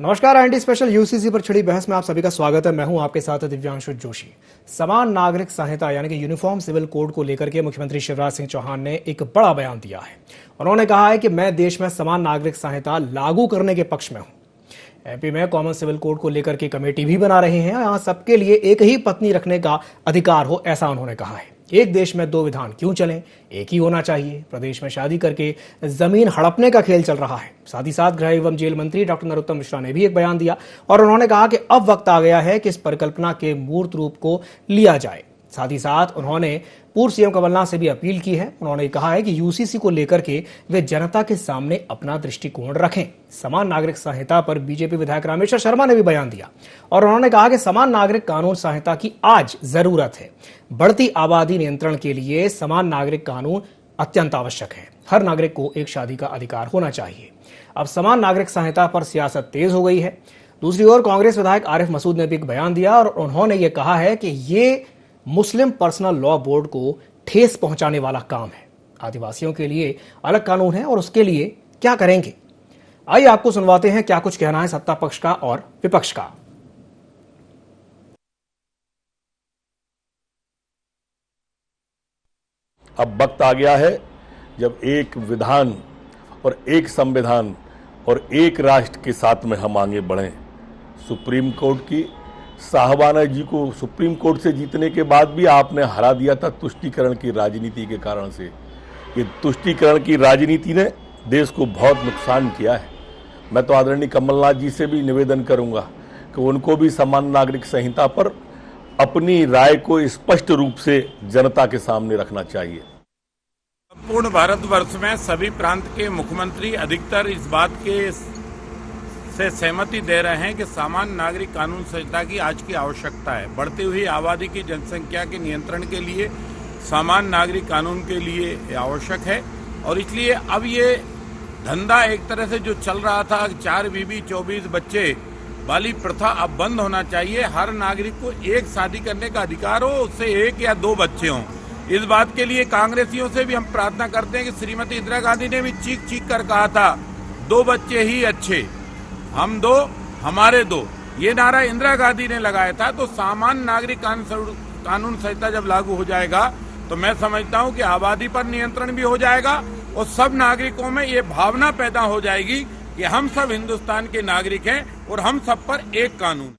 नमस्कार। Anti special UCC पर छिड़ी बहस में आप सभी का स्वागत है। मैं हूं आपके साथ दिव्यांशु जोशी। समान नागरिक संहिता यानी कि यूनिफॉर्म सिविल कोड को लेकर के मुख्यमंत्री शिवराज सिंह चौहान ने एक बड़ा बयान दिया है। उन्होंने कहा है कि मैं देश में समान नागरिक संहिता लागू करने के पक्ष में हूं। एमपी में कॉमन सिविल कोड को लेकर के कमेटी भी बना रहे हैं। यहां सबके लिए एक ही पत्नी रखने का अधिकार हो, ऐसा उन्होंने कहा है। एक देश में दो विधान क्यों चलें, एक ही होना चाहिए। प्रदेश में शादी करके जमीन हड़पने का खेल चल रहा है। साथ ही साथ गृह एवं जेल मंत्री डॉक्टर नरोत्तम मिश्रा ने भी एक बयान दिया और उन्होंने कहा कि अब वक्त आ गया है कि इस परिकल्पना के मूर्त रूप को लिया जाए। साथ ही साथ उन्होंने पूर्व सीएम कमलनाथ से भी अपील की है। उन्होंने कहा है कि यूसीसी को लेकर के वे जनता के सामने अपना दृष्टिकोण रखें। समान नागरिक संहिता पर बीजेपी विधायक रामेश्वर शर्मा ने भी बयान दिया और उन्होंने कहा कि समान नागरिक कानून संहिता की आज जरूरत है। बढ़ती आबादी नियंत्रण के लिए समान नागरिक कानून अत्यंत आवश्यक है। हर नागरिक को एक शादी का अधिकार होना चाहिए। अब समान नागरिक संहिता पर सियासत तेज हो गई है। दूसरी ओर कांग्रेस विधायक आरिफ मसूद ने भी एक बयान दिया और उन्होंने ये कहा है कि ये मुस्लिम पर्सनल लॉ बोर्ड को ठेस पहुंचाने वाला काम है। आदिवासियों के लिए अलग कानून है और उसके लिए क्या करेंगे। आइए आपको सुनवाते हैं क्या कुछ कहना है सत्ता पक्ष का और विपक्ष का। अब वक्त आ गया है जब एक विधान और एक संविधान और एक राष्ट्र के साथ में हम आगे बढ़ें। सुप्रीम कोर्ट की साहबाना जी को सुप्रीम कोर्ट से जीतने के बाद भी आपने हरा दिया था तुष्टीकरण की राजनीति के कारण से। ये तुष्टीकरण की राजनीति ने देश को बहुत नुकसान किया है। मैं तो आदरणीय कमलनाथ जी से भी निवेदन करूंगा कि उनको भी समान नागरिक संहिता पर अपनी राय को स्पष्ट रूप से जनता के सामने रखना चाहिए। पूर्ण भारतवर्ष में सभी प्रांत के मुख्यमंत्री अधिकतर इस बात के से सहमति दे रहे हैं कि समान नागरिक कानून संहिता की आज की आवश्यकता है। बढ़ती हुई आबादी की जनसंख्या के नियंत्रण के लिए समान नागरिक कानून के लिए आवश्यक है और इसलिए अब ये धंधा एक तरह से जो चल रहा था 4 बीबी 24 बच्चे वाली प्रथा अब बंद होना चाहिए। हर नागरिक को एक शादी करने का अधिकार हो, उससे 1 या 2 बच्चे हों। इस बात के लिए कांग्रेसियों से भी हम प्रार्थना करते हैं कि श्रीमती इंदिरा गांधी ने भी चीख चीख कर कहा था 2 बच्चे ही अच्छे, हम 2 हमारे 2, ये नारा इंदिरा गांधी ने लगाया था। तो समान नागरिक कानून संहिता जब लागू हो जाएगा तो मैं समझता हूं कि आबादी पर नियंत्रण भी हो जाएगा और सब नागरिकों में ये भावना पैदा हो जाएगी कि हम सब हिंदुस्तान के नागरिक हैं और हम सब पर एक कानून।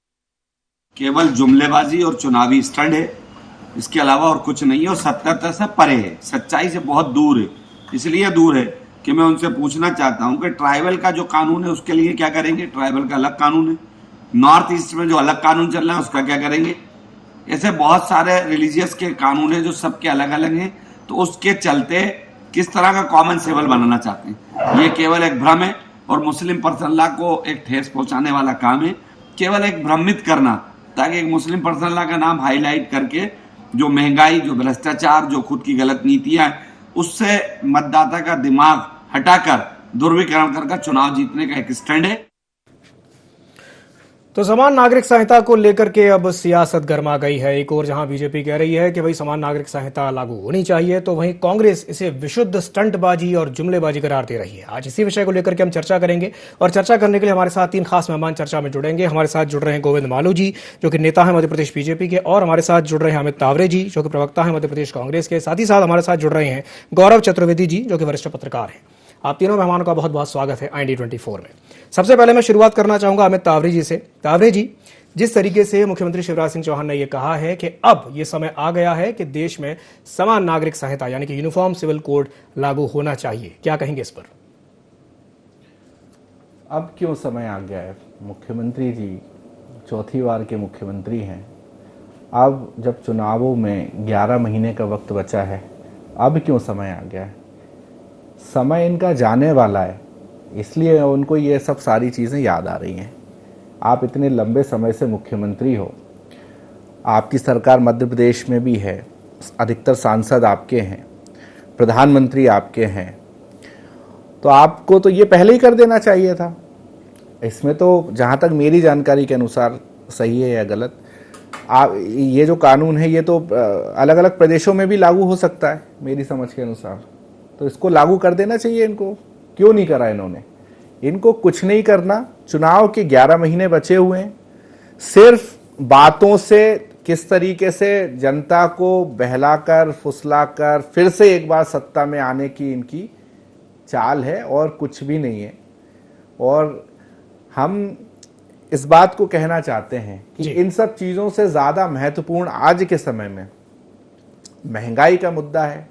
केवल जुमलेबाजी और चुनावी स्टंट है, इसके अलावा और कुछ नहीं है और सत्यता से परे है, सच्चाई से बहुत दूर है। इसलिए दूर है कि मैं उनसे पूछना चाहता हूं कि ट्राइबल का जो कानून है उसके लिए क्या करेंगे। ट्राइबल का अलग कानून है। नॉर्थ ईस्ट में जो अलग कानून चल रहा है उसका क्या करेंगे। ऐसे बहुत सारे रिलीजियस के कानून है जो सबके अलग अलग हैं। तो उसके चलते किस तरह का कॉमन सिविल बनाना चाहते हैं, ये केवल एक भ्रम है और मुस्लिम पर्सनल लॉ को एक ठेस पहुंचाने वाला काम है। केवल एक भ्रमित करना ताकि एक मुस्लिम पर्सनल लॉ का नाम हाईलाइट करके जो महंगाई, जो भ्रष्टाचार, जो खुद की गलत नीतियां, उससे मतदाता का दिमाग हटाकर ध्रुवीकरण कर चुनाव जीतने का एक स्टैंड है। तो समान नागरिक संहिता को लेकर के अब सियासत गर्मा गई है। एक और जहां बीजेपी कह रही है कि भाई समान नागरिक संहिता लागू होनी चाहिए, तो वहीं कांग्रेस इसे विशुद्ध स्टंटबाजी और जुमलेबाजी करार दे रही है। आज इसी विषय को लेकर के हम चर्चा करेंगे और चर्चा करने के लिए हमारे साथ 3 खास मेहमान चर्चा में जुड़ेंगे। हमारे साथ जुड़ रहे हैं गोविंद मालू जी, जो कि नेता है मध्य प्रदेश बीजेपी के, और हमारे साथ जुड़ रहे हैं अमित तावरे जी, जो कि प्रवक्ता है मध्य प्रदेश कांग्रेस के। साथ ही साथ हमारे साथ जुड़ रहे हैं गौरव चतुर्वेदी जी, जो कि वरिष्ठ पत्रकार हैं। आप तीनों मेहमानों का बहुत बहुत स्वागत है IND24 में। सबसे पहले मैं शुरुआत करना चाहूंगा अमित तावरे जी से। तावरे जी, जिस तरीके से मुख्यमंत्री शिवराज सिंह चौहान ने यह कहा है कि अब यह समय आ गया है कि देश में समान नागरिक संहिता यानी कि यूनिफॉर्म सिविल कोड लागू होना चाहिए, क्या कहेंगे इस पर? अब क्यों समय आ गया है? मुख्यमंत्री जी 4थी बार के मुख्यमंत्री हैं। अब जब चुनावों में 11 महीने का वक्त बचा है, अब क्यों समय आ गया है? समय इनका जाने वाला है, इसलिए उनको ये सब सारी चीज़ें याद आ रही हैं। आप इतने लंबे समय से मुख्यमंत्री हो, आपकी सरकार मध्य प्रदेश में भी है, अधिकतर सांसद आपके हैं, प्रधानमंत्री आपके हैं, तो आपको तो ये पहले ही कर देना चाहिए था। इसमें तो जहाँ तक मेरी जानकारी के अनुसार, सही है या गलत, आप ये जो कानून है ये तो अलग अलग प्रदेशों में भी लागू हो सकता है मेरी समझ के अनुसार, तो इसको लागू कर देना चाहिए इनको। क्यों नहीं करा इन्होंने? इनको कुछ नहीं करना। चुनाव के 11 महीने बचे हुए हैं, सिर्फ बातों से किस तरीके से जनता को बहलाकर फुसलाकर फिर से एक बार सत्ता में आने की इनकी चाल है और कुछ भी नहीं है। और हम इस बात को कहना चाहते हैं कि इन सब चीजों से ज्यादा महत्वपूर्ण आज के समय में महंगाई का मुद्दा है,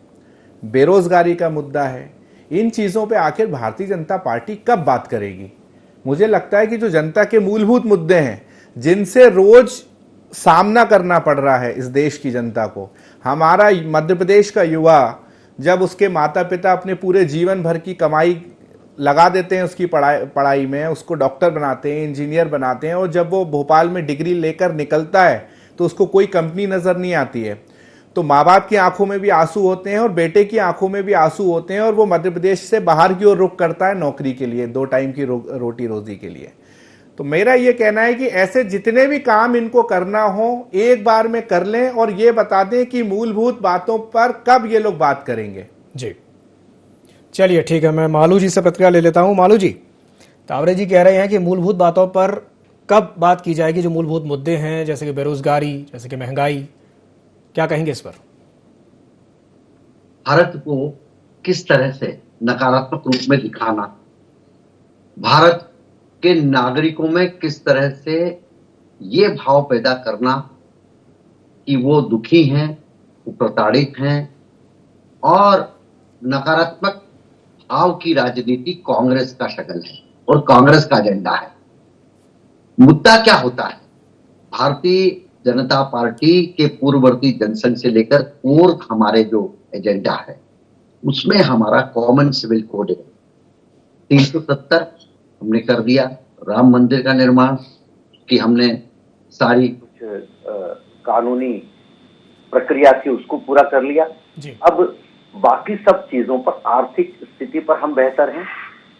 बेरोजगारी का मुद्दा है। इन चीजों पे आखिर भारतीय जनता पार्टी कब बात करेगी? मुझे लगता है कि जो जनता के मूलभूत मुद्दे हैं, जिनसे रोज सामना करना पड़ रहा है इस देश की जनता को, हमारा मध्य प्रदेश का युवा जब उसके माता पिता अपने पूरे जीवन भर की कमाई लगा देते हैं उसकी पढ़ाई में, उसको डॉक्टर बनाते हैं, इंजीनियर बनाते हैं, और जब वो भोपाल में डिग्री लेकर निकलता है तो उसको कोई कंपनी नजर नहीं आती है, तो माँ बाप की आंखों में भी आंसू होते हैं और बेटे की आंखों में भी आंसू होते हैं, और वो मध्य प्रदेश से बाहर की ओर रुख करता है नौकरी के लिए, 2 टाइम की रोटी रोजी के लिए। तो मेरा ये कहना है कि ऐसे जितने भी काम इनको करना हो एक बार में कर लें और ये बता दें कि मूलभूत बातों पर कब ये लोग बात करेंगे। जी चलिए ठीक है, मैं मालू जी से प्रतिक्रिया ले लेता हूं। मालू जी, तावरे जी कह रहे हैं कि मूलभूत बातों पर कब बात की जाएगी, जो मूलभूत मुद्दे हैं जैसे कि बेरोजगारी, जैसे कि महंगाई, क्या कहेंगे इस पर? भारत को किस तरह से नकारात्मक रूप में दिखाना, भारत के नागरिकों में किस तरह से ये भाव पैदा करना कि वो दुखी हैं, वो प्रताड़ित हैं, और नकारात्मक भाव की राजनीति कांग्रेस का शक्ल है और कांग्रेस का एजेंडा है। मुद्दा क्या होता है? भारतीय जनता पार्टी के पूर्ववर्ती जनसंघ से लेकर कोर हमारे जो एजेंडा है उसमें हमारा कॉमन सिविल कोड है। 370 हमने कर दिया, राम मंदिर का निर्माण की हमने सारी कुछ कानूनी प्रक्रिया थी उसको पूरा कर लिया। अब बाकी सब चीजों पर, आर्थिक स्थिति पर हम बेहतर हैं।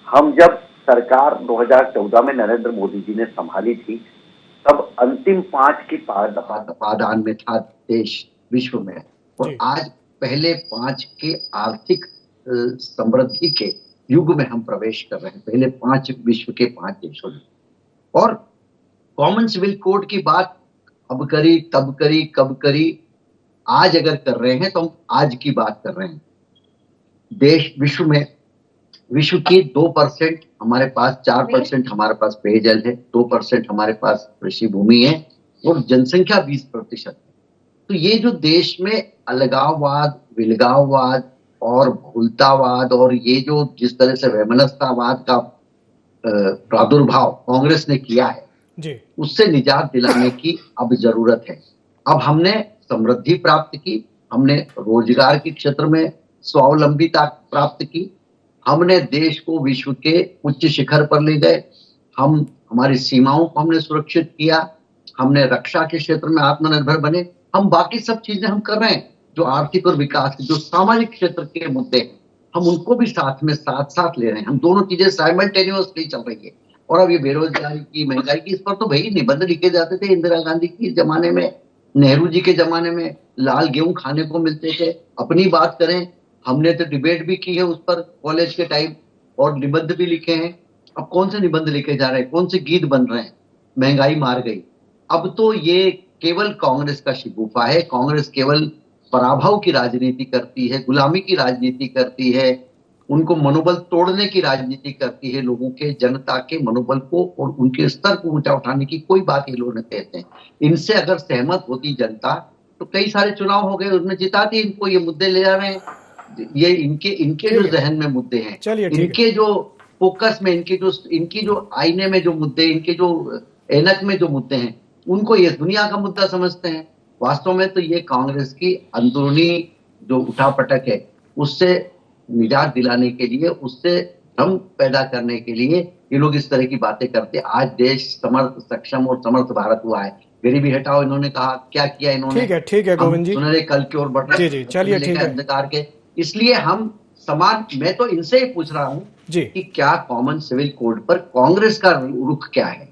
हम जब सरकार 2014 में नरेंद्र मोदी जी ने संभाली थी तब अंतिम 5 की पादान में था देश विश्व में, और आज पहले 5 के आर्थिक समृद्धि के युग में हम प्रवेश कर रहे हैं, पहले 5 विश्व के 5 देशों में। और कॉमन सिविल कोड की बात अब करी, तब करी, कब करी, आज अगर कर रहे हैं तो हम आज की बात कर रहे हैं। देश विश्व की 2% हमारे पास, 4% हमारे पास पेयजल है, 2% हमारे पास कृषि भूमि है, और जनसंख्या 20% है। तो ये जो देश में अलगाववाद, विलगाववाद और भूलतावाद और ये जो जिस तरह से वैमनस्यतावाद का प्रादुर्भाव कांग्रेस ने किया है जी, उससे निजात दिलाने की अब जरूरत है। अब हमने समृद्धि प्राप्त की, हमने रोजगार के क्षेत्र में स्वावलंबिता प्राप्त की, हमने देश को विश्व के उच्च शिखर पर ले गए, हम हमारी सीमाओं को हमने सुरक्षित किया, हमने रक्षा के क्षेत्र में आत्मनिर्भर बने। हम बाकी सब चीजें हम कर रहे हैं, जो आर्थिक और विकास जो सामाजिक क्षेत्र के मुद्दे हैं हम उनको भी साथ ले रहे हैं। हम दोनों चीजें साइमल्टेनियसली चल रही है। और अब ये बेरोजगारी की, महंगाई की, इस पर तो भाई निबंध लिखे जाते थे इंदिरा गांधी के जमाने में, नेहरू जी के जमाने में लाल गेहूं खाने को मिलते थे। अपनी बात करें, हमने तो डिबेट भी की है उस पर कॉलेज के टाइम, और निबंध भी लिखे हैं। अब कौन से निबंध लिखे जा रहे हैं, कौन से गीत बन रहे हैं? महंगाई मार गई। अब तो ये केवल कांग्रेस का शिकूफा है। कांग्रेस केवल पराभव की राजनीति करती है, गुलामी की राजनीति करती है, उनको मनोबल तोड़ने की राजनीति करती है। लोगों के, जनता के मनोबल को और उनके स्तर को ऊंचा उठाने की कोई बात ये लोग नहीं कहते हैं। इनसे अगर सहमत होती जनता तो कई सारे चुनाव हो गए, उसमें जिताती। इनको ये मुद्दे ले जा रहे हैं, ये इनके जो जहन में मुद्दे हैं, इनके जो फोकस में, इनकी जो आईने में जो मुद्दे, इनके जो ऐनक में जो मुद्दे हैं, उनको ये दुनिया का मुद्दा समझते हैं। वास्तव में तो ये कांग्रेस की अंदरूनी जो उठापटक है उससे निजात दिलाने के लिए, उससे भ्रम पैदा करने के लिए ये लोग इस तरह की बातें करते हैं। आज देश समर्थ, सक्षम और समर्थ भारत हुआ है। गरीबी हटाओ इन्होंने कहा, क्या किया इन्होंने? ठीक है गोविंद जी, सुनहरे कल की ओर बढ़ रहे हैं, चलिए ठीक है, अंधकार के। इसलिए हम समान, मैं तो इनसे ही पूछ रहा हूँ कि क्या कॉमन सिविल कोड पर कांग्रेस का रुख क्या है?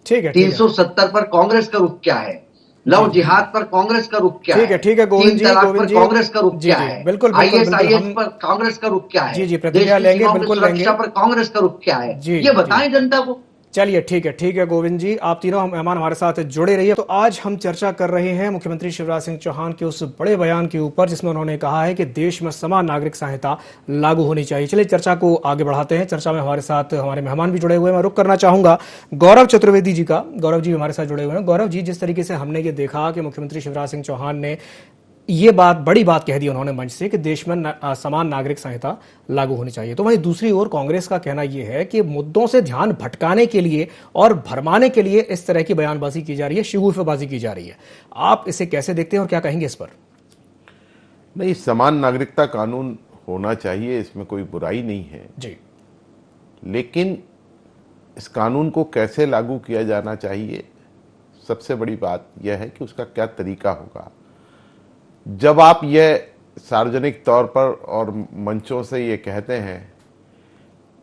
ठीक है, 370 पर कांग्रेस का रुख क्या है? लव जिहाद पर कांग्रेस का रुख क्या है? ठीक है गोविंद जी, तीन तलाक गोविंद पर जी, कांग्रेस का रुख जी, क्या जी, है? बिल्कुल, बिल्कुल, बिल्कुल, ISIS हम पर कांग्रेस का रुख क्या है? जी, जी, देश प्रतिक्रिया की लेंगे, सीमाओं की बिल्कुल सुरक्षा लेंगे। पर कांग्रेस का रुख क्या है? जी, ये बताएं जनता को। चलिए ठीक है गोविंद जी, आप तीनों मेहमान हमारे साथ जुड़े रहिए। तो आज हम चर्चा कर रहे हैं मुख्यमंत्री शिवराज सिंह चौहान के उस बड़े बयान के ऊपर जिसमें उन्होंने कहा है कि देश में समान नागरिक संहिता लागू होनी चाहिए। चलिए चर्चा को आगे बढ़ाते हैं। चर्चा में हमारे साथ हमारे मेहमान भी जुड़े हुए हैं। मैं रुक करना चाहूंगा गौरव चतुर्वेदी जी का। गौरव जी हमारे साथ जुड़े हुए हैं। गौरव जी, जिस तरीके से हमने ये देखा कि मुख्यमंत्री शिवराज सिंह चौहान ने ये बड़ी बात कह दी उन्होंने मंच से कि देश में समान नागरिक संहिता लागू होनी चाहिए, तो वहीं दूसरी ओर कांग्रेस का कहना यह है कि मुद्दों से ध्यान भटकाने के लिए और भरमाने के लिए इस तरह की बयानबाजी की जा रही है, शिगूफेबाजी की जा रही है। आप इसे कैसे देखते हैं और क्या कहेंगे इस पर? नहीं, समान नागरिकता कानून होना चाहिए, इसमें कोई बुराई नहीं है जी, लेकिन इस कानून को कैसे लागू किया जाना चाहिए, सबसे बड़ी बात यह है कि उसका क्या तरीका होगा। जब आप यह सार्वजनिक तौर पर और मंचों से ये कहते हैं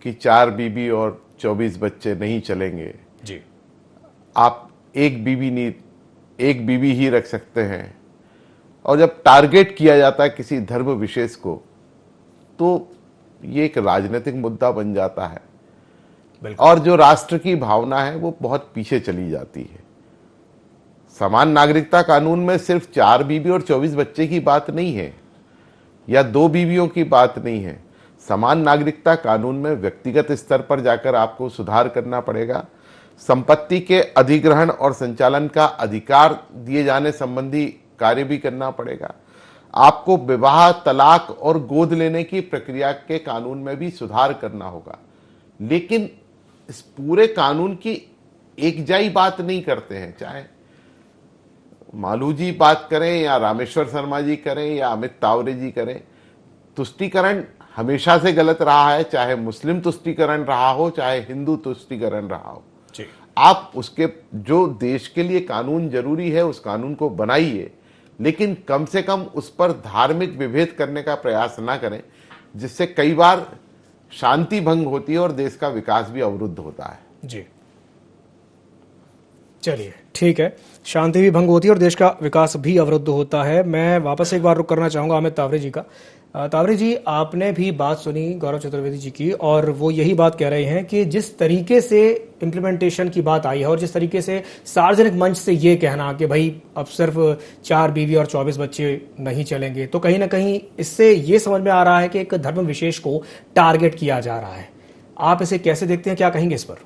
कि 4 बीबी और 24 बच्चे नहीं चलेंगे, जी, आप एक बीबी ही रख सकते हैं, और जब टारगेट किया जाता है किसी धर्म विशेष को, तो ये एक राजनीतिक मुद्दा बन जाता है और जो राष्ट्र की भावना है वो बहुत पीछे चली जाती है। समान नागरिकता कानून में सिर्फ 4 बीबी और 24 बच्चे की बात नहीं है या 2 बीवियों की बात नहीं है। समान नागरिकता कानून में व्यक्तिगत स्तर पर जाकर आपको सुधार करना पड़ेगा। संपत्ति के अधिग्रहण और संचालन का अधिकार दिए जाने संबंधी कार्य भी करना पड़ेगा। आपको विवाह, तलाक और गोद लेने की प्रक्रिया के कानून में भी सुधार करना होगा। लेकिन इस पूरे कानून की एकजाई बात नहीं करते हैं, चाहे मालू जी बात करें या रामेश्वर शर्मा जी करें या अमित तावरे जी करें। तुष्टीकरण हमेशा से गलत रहा है, चाहे मुस्लिम तुष्टीकरण रहा हो चाहे हिंदू तुष्टीकरण रहा हो। आप उसके जो देश के लिए कानून जरूरी है उस कानून को बनाइए, लेकिन कम से कम उस पर धार्मिक विभेद करने का प्रयास ना करें, जिससे कई बार शांति भंग होती है और देश का विकास भी अवरुद्ध होता है। जी, चलिए ठीक है, शांति भी भंग होती है और देश का विकास भी अवरुद्ध होता है। मैं वापस एक बार रुक करना चाहूंगा अमित तावरे जी का। तावरे जी, आपने भी बात सुनी गौरव चतुर्वेदी जी की और वो यही बात कह रहे हैं कि जिस तरीके से इम्प्लीमेंटेशन की बात आई है और जिस तरीके से सार्वजनिक मंच से ये कहना कि भाई अब सिर्फ 4 बीवी और 24 बच्चे नहीं चलेंगे, तो कहीं ना कहीं इससे ये समझ में आ रहा है कि एक धर्म विशेष को टारगेट किया जा रहा है। आप इसे कैसे देखते हैं, क्या कहेंगे इस पर?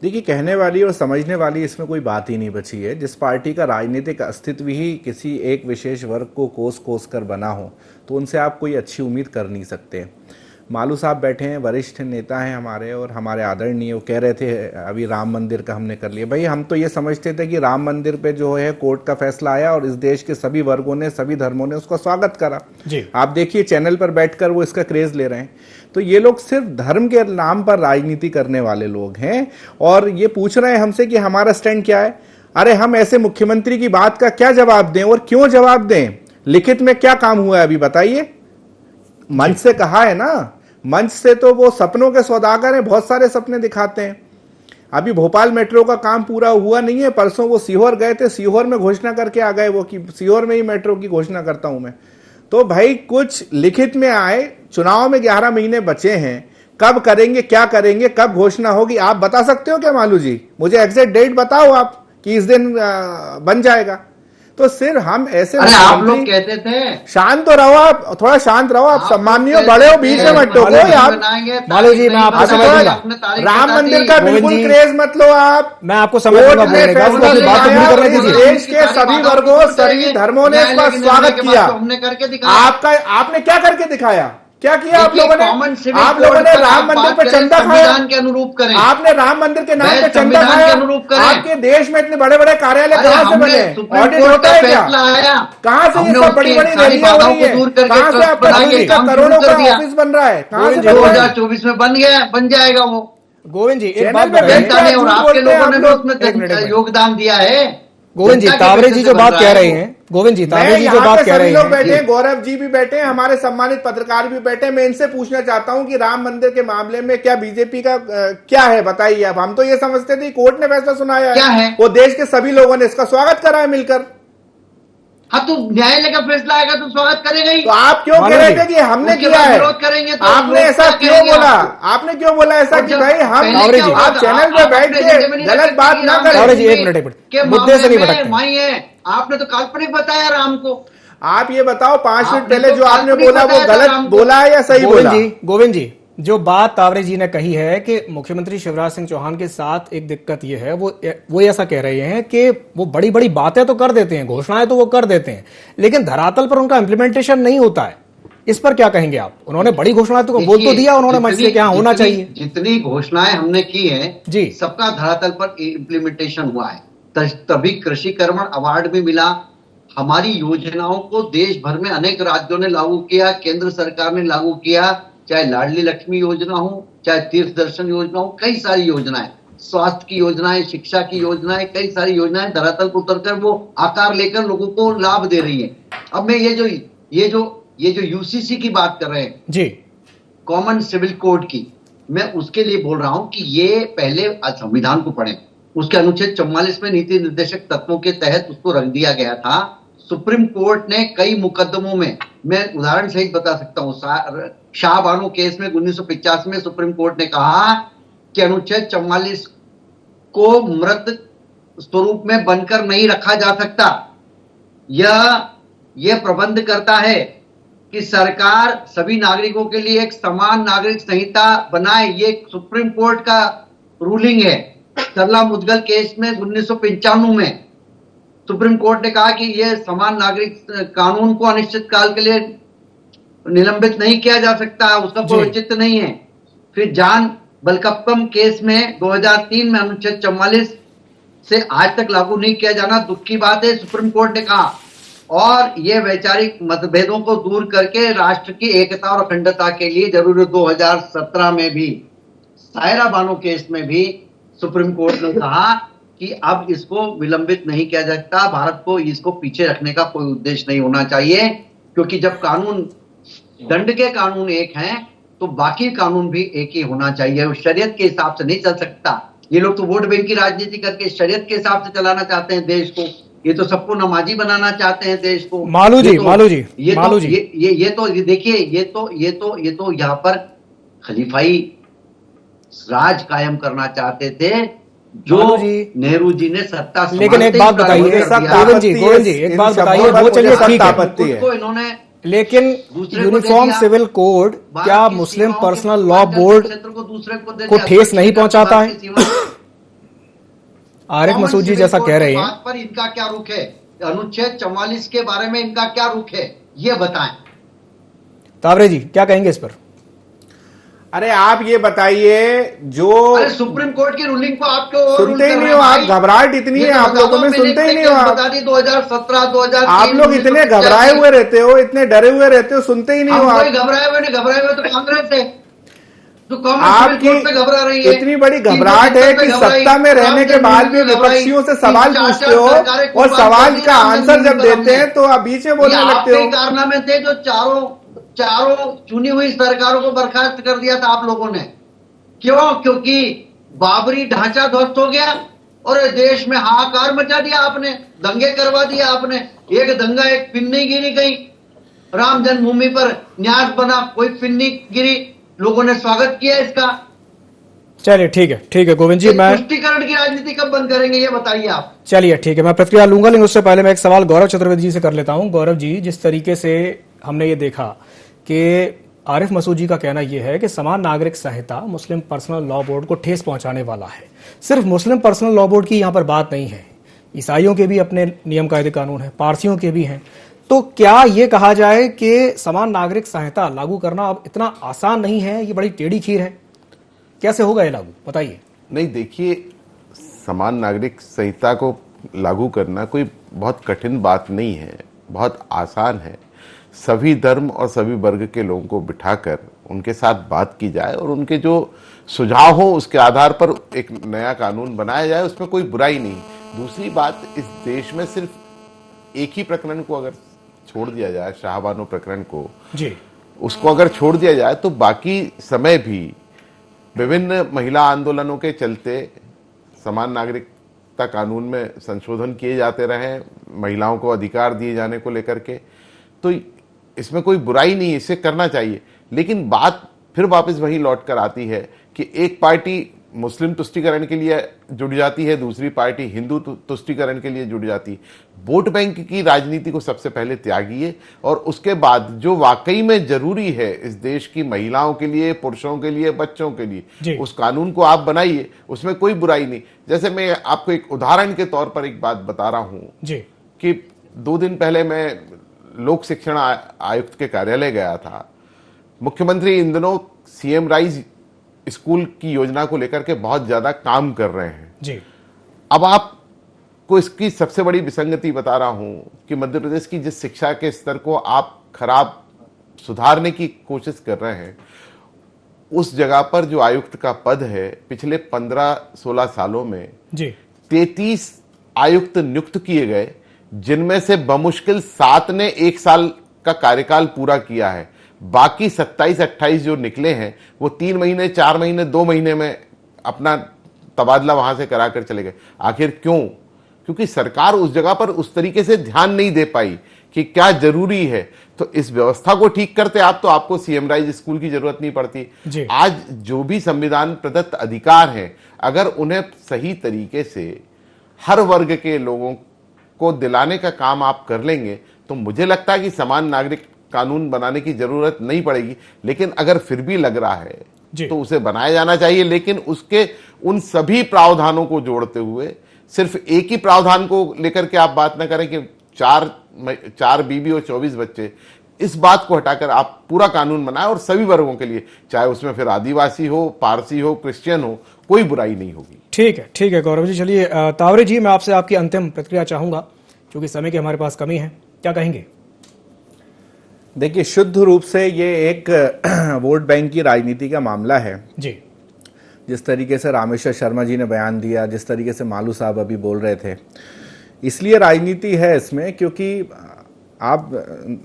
देखिए, कहने वाली और समझने वाली इसमें कोई बात ही नहीं बची है। जिस पार्टी का राजनीतिक अस्तित्व ही किसी एक विशेष वर्ग को कोस कोस कर बना हो, तो उनसे आप कोई अच्छी उम्मीद कर नहीं सकते। मालू साहब बैठे हैं, वरिष्ठ नेता हैं हमारे और हमारे आदरणीय, वो कह रहे थे अभी राम मंदिर का हमने कर लिया। भाई, हम तो ये समझते थे कि राम मंदिर पे जो है कोर्ट का फैसला आया और इस देश के सभी वर्गों ने, सभी धर्मों ने उसका स्वागत करा। जी, आप देखिए चैनल पर बैठकर वो इसका क्रेज ले रहे हैं। तो ये लोग सिर्फ धर्म के नाम पर राजनीति करने वाले लोग हैं और ये पूछ रहे हैं हमसे कि हमारा स्टैंड क्या है। अरे, हम ऐसे मुख्यमंत्री की बात का क्या जवाब दें और क्यों जवाब दें? लिखित में क्या काम हुआ है अभी बताइए? मंच से कहा है ना, मंच से तो वो सपनों के सौदागर हैं, बहुत सारे सपने दिखाते हैं। अभी भोपाल मेट्रो का काम पूरा हुआ नहीं है, परसों वो सीहोर गए थे, सीहोर में घोषणा करके आ गए वो कि सीहोर में ही मेट्रो की घोषणा करता हूं मैं। तो भाई, कुछ लिखित में आए। चुनाव में 11 महीने बचे हैं, कब करेंगे, क्या करेंगे, कब घोषणा होगी, आप बता सकते हो क्या मालू जी? मुझे एग्जैक्ट डेट बताओ आप कि इस दिन बन जाएगा। तो सिर्फ हम ऐसे, अरे आप लोग कहते थे, शांत तो रहो आप, थोड़ा शांत रहो आप, सम्मानियों बड़े हो, बीच में मत टोको यार। मालू जी, मैं आपको समझ लूंगा, राम मंदिर का बिल्कुल क्रेज मत लो आप, मैं आपको समझ लूंगा बोलने का, उसको बात तो पूरी करने दीजिए। देश के सभी वर्गों, सभी धर्मों ने इसका स्वागत किया। आपका आपने क्या करके दिखाया? क्या किया आप लोगों ने? आप लोगों ने राम मंदिर पे चंदा खाया, के अनुरूप करें। आपने राम मंदिर के नाम पे चंदा खाया। आपके देश में इतने बड़े बड़े कार्यालय कहां से बने? ऑडिट होता है क्या? कहां से ये सब बड़ी बड़ी रैलियां हो रही है? कहां से आपका करोड़ों का ऑफिस बन रहा है? कहां से? 2024 में बन गया, बन जाएगा वो। गोविंद जी, एक बात बताइए, और आपके लोगों ने भी उसमें योगदान दिया है। गोविंद जी, तावरे जी जो बात कह रहे हैं, गोविंद जी, ताबे जी जो यहाँ बात पे कह सभी रहे लोग हैं, बैठे हैं, गौरव जी भी बैठे हैं, हमारे सम्मानित पत्रकार भी बैठे हैं। मैं इनसे पूछना चाहता हूं कि राम मंदिर के मामले में क्या बीजेपी का क्या है, बताइए। अब हम तो ये समझते थे कोर्ट ने फैसला सुनाया क्या है? वो देश के सभी लोगों ने इसका स्वागत करा है मिलकर। हाँ, तो न्यायालय का फैसला आएगा तो स्वागत करेगा ही। तो आप क्यों कह रहे थे कि हमने उसके किया बाद है? विरोध करेंगे तो आपने लोग ऐसा क्या क्यों कहेंगे बोला? आपको? आपने क्यों बोला ऐसा और कि जब भाई हम पहले क्या हुआ आप था? चैनल पे आप बैठ अपने के एजेंडे में नहीं गलत रखते बात कि ना राम करें। तावरे जी, एक मंदिर मिनट, एक मिनट। के मुद्दे से मामले नहीं में भटकते। वही है। आपने तो काल्पनिक बताया राम को। आप ये बताओ 5 मिनट आपने पहले तो जो आपने काल्पनिक बोला वो बताया था गलत राम को। बोला है या सही बोला? गोविंद जी, जो बात तावरे जी ने कही है कि मुख्यमंत्री शिवराज सिंह चौहान के साथ एक दिक्कत ये है, वो ऐसा कह रहे हैं कि वो बड़ी बड़ी बातें तो कर देते हैं, घोषणाएं तो वो कर देते हैं, लेकिन धरातल पर उनका इंप्लीमेंटेशन नहीं होता है। इस पर क्या कहेंगे आप? उन्होंने बड़ी घोषणाएं तो बोल तो दिया उन्होंने मंच से क्या होना चाहिए। जितनी घोषणाएं हमने की हैं जी, सबका धरातल पर इम्प्लीमेंटेशन हुआ है। तभी कृषि कर्मण अवार्ड भी मिला। हमारी योजनाओं को देश भर में अनेक राज्यों ने लागू किया, केंद्र सरकार ने लागू किया, चाहे लाडली लक्ष्मी योजना हो, चाहे तीर्थ दर्शन योजना हो, कई सारी योजनाएं, स्वास्थ्य की योजनाएं, शिक्षा की योजनाएं, कई सारी योजनाएं धरातल पर उतरकर वो आकार लेकर लोगों को लाभ दे रही है। अब मैं ये जो यूसीसी की बात कर रहे हैं जी, कॉमन सिविल कोड की, मैं उसके लिए बोल रहा हूं कि ये पहले संविधान को पढ़ें। उसके अनुच्छेद 44 में नीति निर्देशक तत्वों के तहत उसको रख दिया गया था। सुप्रीम कोर्ट ने कई मुकदमों में, मैं उदाहरण सहित बता सकता हूं, शाहबानो केस में 1985 में सुप्रीम कोर्ट ने कहा कि अनुच्छेद 44 को मृत स्वरूप में बनकर नहीं रखा जा सकता। यह प्रबंध करता है कि सरकार सभी नागरिकों के लिए एक समान नागरिक संहिता बनाए। ये सुप्रीम कोर्ट का रूलिंग है। सरला मुदगल केस में 1995 में सुप्रीम कोर्ट ने कहा कि यह समान नागरिक कानून को अनिश्चित काल के लिए निलंबित नहीं किया जा सकता, उसका कोई औचित्य नहीं है। फिर जान बलकप्पम केस में 2003 में अनुच्छेद 44 से आज तक लागू नहीं किया जाना दुख की बात है, सुप्रीम कोर्ट ने कहा। और ये वैचारिक मतभेदों को दूर करके राष्ट्र की एकता और अखंडता के लिए जरूरी 2017 में भी सायरा बानो केस में भी सुप्रीम कोर्ट ने कहा कि अब इसको विलंबित नहीं किया जा सकता। भारत को इसको पीछे रखने का कोई उद्देश्य नहीं होना चाहिए, क्योंकि जब कानून, दंड के कानून एक हैं तो बाकी कानून भी एक ही होना चाहिए। वो शरीयत के हिसाब से नहीं चल सकता। ये लोग तो वोट बैंक की राजनीति करके शरीयत के हिसाब से चलाना चाहते हैं देश को। ये तो सबको नमाजी बनाना चाहते हैं देश को। मालू जी, देखिए, ये तो यहाँ पर खलीफाई राज कायम करना चाहते थे, जो नेहरू जी ने सत्ता। लेकिन एक बात बताइए गोविंद जी, एक बात बताइए, वो चलिए ठीक है, उसको इन्होंने, लेकिन यूनिफॉर्म सिविल कोड क्या मुस्लिम पर्सनल लॉ बोर्ड को ठेस नहीं पहुंचाता है? आरिफ मसूद जी जैसा कह रहे हैं। बात पर इनका क्या रुख है? अनुच्छेद 44 के बारे में इनका क्या रुख है, ये बताएं। तावरे जी क्या कहेंगे इस पर? अरे आप ये बताइए, जो सुप्रीम कोर्ट की रूलिंग को आप क्यों सुनते ही नहीं हो? आप घबराहट इतनी है आप लोगों में, सुनते ही नहीं हो आप। 2017-2003 आप लोग इतने घबराए हुए रहते हो, इतने डरे हुए रहते हो, सुनते ही नहीं हो आप। घबराए हुए तो कांग्रेस है जो आपकी घबरा रही है। इतनी बड़ी घबराहट है कि सत्ता में रहने के बाद भी विपक्षियों से सवाल पूछते हो और सवाल का आंसर जब देते हैं तो आप बीच में बोलने लगते हो। कारनामे थे जो चारों चुनी हुई सरकारों को बर्खास्त कर दिया था आप लोगों ने। क्यों? क्योंकि बाबरी ढांचा ध्वस्त हो गया और देश में हाहाकार मचा दिया आपने, दंगे करवा दिया आपने। एक दंगा, एक पिन्नी गिरी गई राम जन्मभूमि पर, न्यास बना, कोई पिन्नी गिरी, लोगों ने स्वागत किया इसका। चलिए ठीक है गोविंद जी, मैं तुष्टीकरण की राजनीति कब बंद करेंगे ये बताइए आप। चलिए ठीक है, मैं प्रतिक्रिया लूंगा, लेकिन उससे पहले मैं एक सवाल गौरव चतुर्वेदी जी से कर लेता हूं। गौरव जी, जिस तरीके से हमने ये देखा कि आरिफ मसूद जी का कहना यह है कि समान नागरिक संहिता मुस्लिम पर्सनल लॉ बोर्ड को ठेस पहुंचाने वाला है। सिर्फ मुस्लिम पर्सनल लॉ बोर्ड की यहां पर बात नहीं है, ईसाइयों के भी अपने नियम कायदे कानून है, पारसियों के भी हैं। तो क्या ये कहा जाए कि समान नागरिक संहिता लागू करना अब इतना आसान नहीं है? ये बड़ी टेढ़ी खीर है, कैसे होगा ये लागू, बताइए। नहीं, देखिए, समान नागरिक संहिता को लागू करना कोई बहुत कठिन बात नहीं है, बहुत आसान है। सभी धर्म और सभी वर्ग के लोगों को बिठाकर उनके साथ बात की जाए और उनके जो सुझाव हो उसके आधार पर एक नया कानून बनाया जाए, उसमें कोई बुराई नहीं। दूसरी बात, इस देश में सिर्फ एक ही प्रकरण को अगर छोड़ दिया जाए, शाहबानो प्रकरण को, जी, उसको अगर छोड़ दिया जाए तो बाकी समय भी विभिन्न महिला आंदोलनों के चलते समान नागरिकता कानून में संशोधन किए जाते रहे, महिलाओं को अधिकार दिए जाने को लेकर के, तो इसमें कोई बुराई नहीं है, इसे करना चाहिए। लेकिन बात फिर वापस वही लौट कर आती है कि एक पार्टी मुस्लिम तुष्टीकरण के लिए जुड़ जाती है, दूसरी पार्टी हिंदू तुष्टीकरण के लिए जुड़ जाती है। वोट बैंक की राजनीति को सबसे पहले त्यागिए और उसके बाद जो वाकई में जरूरी है इस देश की महिलाओं के लिए, पुरुषों के लिए, बच्चों के लिए, उस कानून को आप बनाइए, उसमें कोई बुराई नहीं। जैसे मैं आपको एक उदाहरण के तौर पर एक बात बता रहा हूं कि 2 दिन पहले मैं लोक शिक्षण आयुक्त के कार्यालय गया था। मुख्यमंत्री इन दिनों सीएम राइज स्कूल की योजना को लेकर के बहुत ज्यादा काम कर रहे हैं जी। अब आपको इसकी सबसे बड़ी विसंगति बता रहा हूं कि मध्य प्रदेश की जिस शिक्षा के स्तर को आप खराब सुधारने की कोशिश कर रहे हैं, उस जगह पर जो आयुक्त का पद है, पिछले 15-16 सालों में 33 आयुक्त नियुक्त किए गए, जिनमें से बमुश्किल 7 ने 1 साल का कार्यकाल पूरा किया है। बाकी 27-28 जो निकले हैं वो 3 महीने, 4 महीने, 2 महीने में अपना तबादला वहां से कराकर चले गए। आखिर क्यों? क्योंकि सरकार उस जगह पर उस तरीके से ध्यान नहीं दे पाई कि क्या जरूरी है। तो इस व्यवस्था को ठीक करते आप तो आपको सीएम राइज स्कूल की जरूरत नहीं पड़ती। आज जो भी संविधान प्रदत्त अधिकार हैं, अगर उन्हें सही तरीके से हर वर्ग के लोगों को दिलाने का काम आप कर लेंगे तो मुझे लगता है कि समान नागरिक कानून बनाने की जरूरत नहीं पड़ेगी। लेकिन अगर फिर भी लग रहा है तो उसे बनाया जाना चाहिए, लेकिन उसके उन सभी प्रावधानों को जोड़ते हुए सिर्फ एक ही प्रावधान को लेकर के आप बात ना करें कि 4 बीबी और 24 बच्चे। इस बात को हटाकर आप पूरा कानून बनाएं और सभी वर्गों के लिए, चाहे उसमें फिर आदिवासी हो, पारसी हो, क्रिश्चियन हो, कोई बुराई नहीं होगी। ठीक है गौरव जी। चलिए तावरे जी, मैं आपसे आपकी अंतिम प्रतिक्रिया चाहूंगा क्योंकि समय की हमारे पास कमी है, क्या कहेंगे? देखिए, शुद्ध रूप से ये एक वोट बैंक की राजनीति का मामला है जी। जिस तरीके से रामेश्वर शर्मा जी ने बयान दिया, जिस तरीके से मालू साहब अभी बोल रहे थे, इसलिए राजनीति है इसमें। क्योंकि आप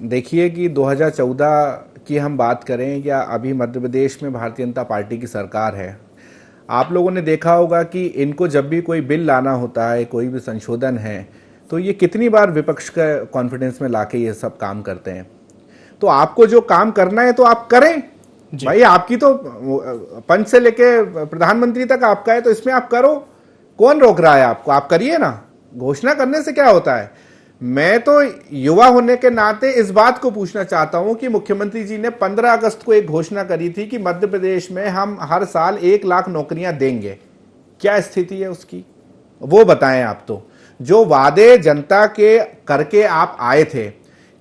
देखिए कि 2014 की हम बात करें या अभी मध्य प्रदेश में भारतीय जनता पार्टी की सरकार है, आप लोगों ने देखा होगा कि इनको जब भी कोई बिल लाना होता है, कोई भी संशोधन है, तो ये कितनी बार विपक्ष का कॉन्फिडेंस में लाके ये सब काम करते हैं। तो आपको जो काम करना है तो आप करें भाई, आपकी तो पंच से लेके प्रधानमंत्री तक आपका है, तो इसमें आप करो। कौन रोक रहा है आपको? आप करिए ना। घोषणा करने से क्या होता है? मैं तो युवा होने के नाते इस बात को पूछना चाहता हूं कि मुख्यमंत्री जी ने 15 अगस्त को एक घोषणा करी थी कि मध्य प्रदेश में हम हर साल 1 लाख नौकरियां देंगे। क्या स्थिति है उसकी, वो बताएं आप। तो जो वादे जनता के करके आप आए थे,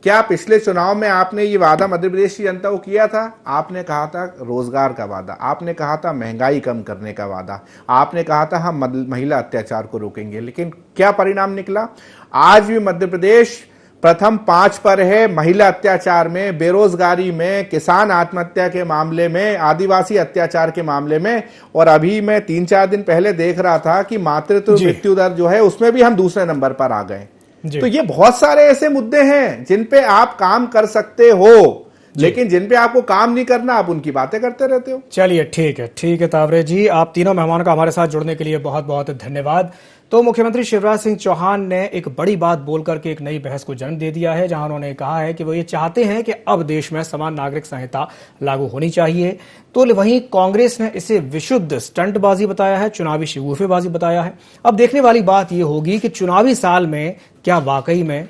क्या पिछले चुनाव में आपने ये वादा मध्य प्रदेश की जनता को किया था? आपने कहा था रोजगार का वादा, आपने कहा था महंगाई कम करने का वादा, आपने कहा था हम महिला अत्याचार को रोकेंगे। लेकिन क्या परिणाम निकला? आज भी मध्य प्रदेश प्रथम 5 पर है महिला अत्याचार में, बेरोजगारी में, किसान आत्महत्या के मामले में, आदिवासी अत्याचार के मामले में। और अभी मैं 3-4 दिन पहले देख रहा था कि मातृत्व मृत्यु दर जो है उसमें भी हम दूसरे नंबर पर आ गए। तो ये बहुत सारे ऐसे मुद्दे हैं जिन पे आप काम कर सकते हो, लेकिन जिन पे आपको काम नहीं करना, आप उनकी बातें करते रहते हो। चलिए ठीक है तावरे जी, आप तीनों मेहमानों का हमारे साथ जुड़ने के लिए बहुत बहुत धन्यवाद। तो मुख्यमंत्री शिवराज सिंह चौहान ने एक बड़ी बात बोल करके एक नई बहस को जन्म दे दिया है, जहां उन्होंने कहा है कि वो ये चाहते हैं कि अब देश में समान नागरिक संहिता लागू होनी चाहिए। तो वहीं कांग्रेस ने इसे विशुद्ध स्टंटबाजी बताया है, चुनावी शगुफेबाजी बताया है। अब देखने वाली बात यह होगी कि चुनावी साल में क्या वाकई में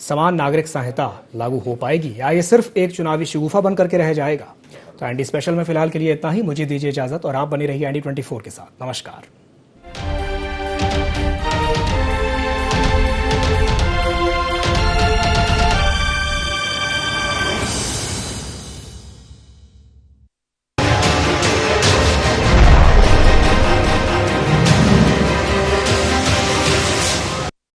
समान नागरिक संहिता लागू हो पाएगी या ये सिर्फ एक चुनावी शगुफा बन करके रह जाएगा। तो एनडी स्पेशल में फिलहाल के लिए इतना ही। मुझे दीजिए इजाजत और आप बनी रहिए एनडी 24 के साथ। नमस्कार।